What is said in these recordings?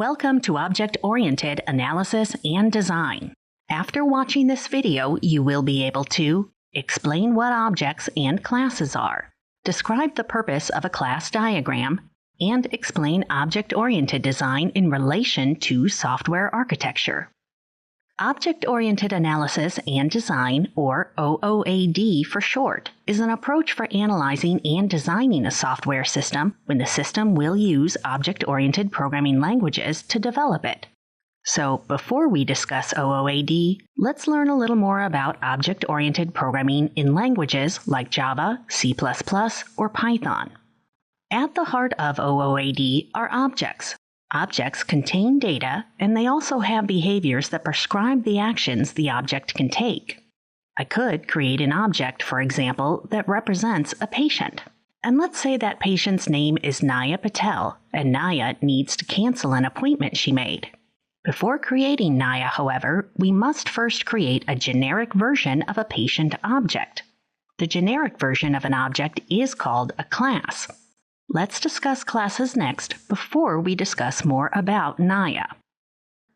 Welcome to Object-Oriented Analysis and Design. After watching this video, you will be able to explain what objects and classes are, describe the purpose of a class diagram, and explain object-oriented design in relation to software architecture. Object-Oriented Analysis and Design, or OOAD for short, is an approach for analyzing and designing a software system when the system will use object-oriented programming languages to develop it. So, before we discuss OOAD, let's learn a little more about object-oriented programming in languages like Java, C++, or Python. At the heart of OOAD are objects. Objects contain data, and they also have behaviors that prescribe the actions the object can take. I could create an object, for example, that represents a patient. And let's say that patient's name is Naya Patel, and Naya needs to cancel an appointment she made. Before creating Naya, however, we must first create a generic version of a patient object. The generic version of an object is called a class. Let's discuss classes next before we discuss more about Naya.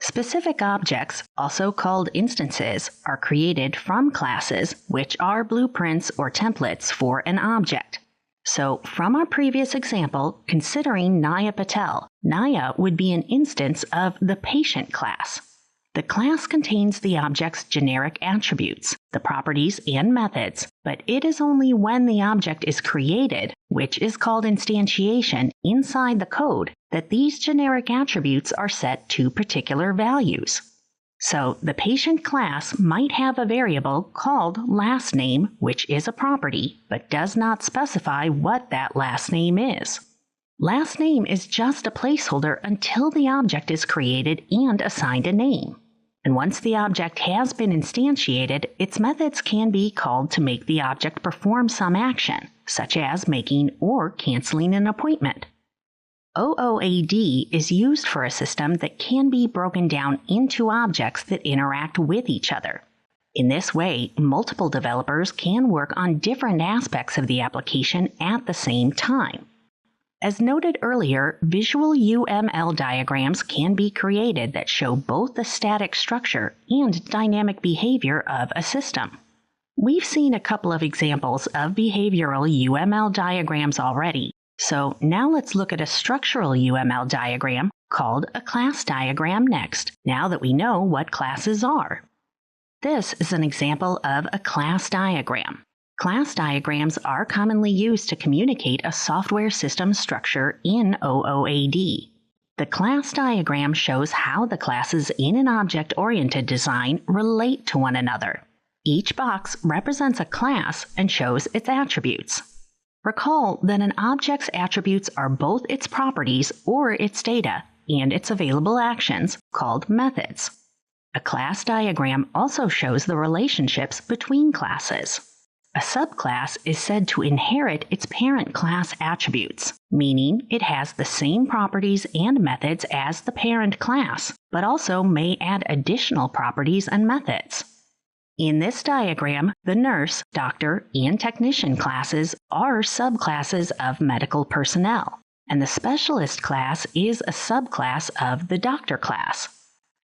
Specific objects, also called instances, are created from classes, which are blueprints or templates for an object. So, from our previous example, considering Naya Patel, Naya would be an instance of the patient class. The class contains the object's generic attributes, the properties and methods, but it is only when the object is created, which is called instantiation, inside the code, that these generic attributes are set to particular values. So, the patient class might have a variable called last name, which is a property, but does not specify what that last name is. Last name is just a placeholder until the object is created and assigned a name. And once the object has been instantiated, its methods can be called to make the object perform some action, such as making or canceling an appointment. OOAD is used for a system that can be broken down into objects that interact with each other. In this way, multiple developers can work on different aspects of the application at the same time. As noted earlier, visual UML diagrams can be created that show both the static structure and dynamic behavior of a system. We've seen a couple of examples of behavioral UML diagrams already, so now let's look at a structural UML diagram called a class diagram next, now that we know what classes are. This is an example of a class diagram. Class diagrams are commonly used to communicate a software system structure in OOAD. The class diagram shows how the classes in an object-oriented design relate to one another. Each box represents a class and shows its attributes. Recall that an object's attributes are both its properties or its data and its available actions, called methods. A class diagram also shows the relationships between classes. A subclass is said to inherit its parent class attributes, meaning it has the same properties and methods as the parent class, but also may add additional properties and methods. In this diagram, the nurse, doctor, and technician classes are subclasses of medical personnel, and the specialist class is a subclass of the doctor class.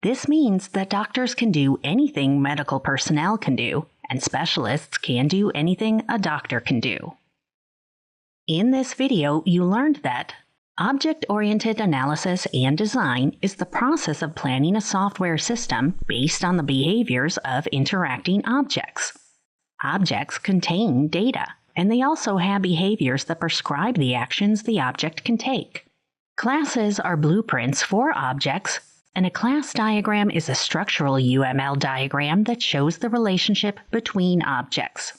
This means that doctors can do anything medical personnel can do, and specialists can do anything a doctor can do. In this video, you learned that object-oriented analysis and design is the process of planning a software system based on the behaviors of interacting objects. Objects contain data, and they also have behaviors that prescribe the actions the object can take. Classes are blueprints for objects, and a class diagram is a structural UML diagram that shows the relationship between objects.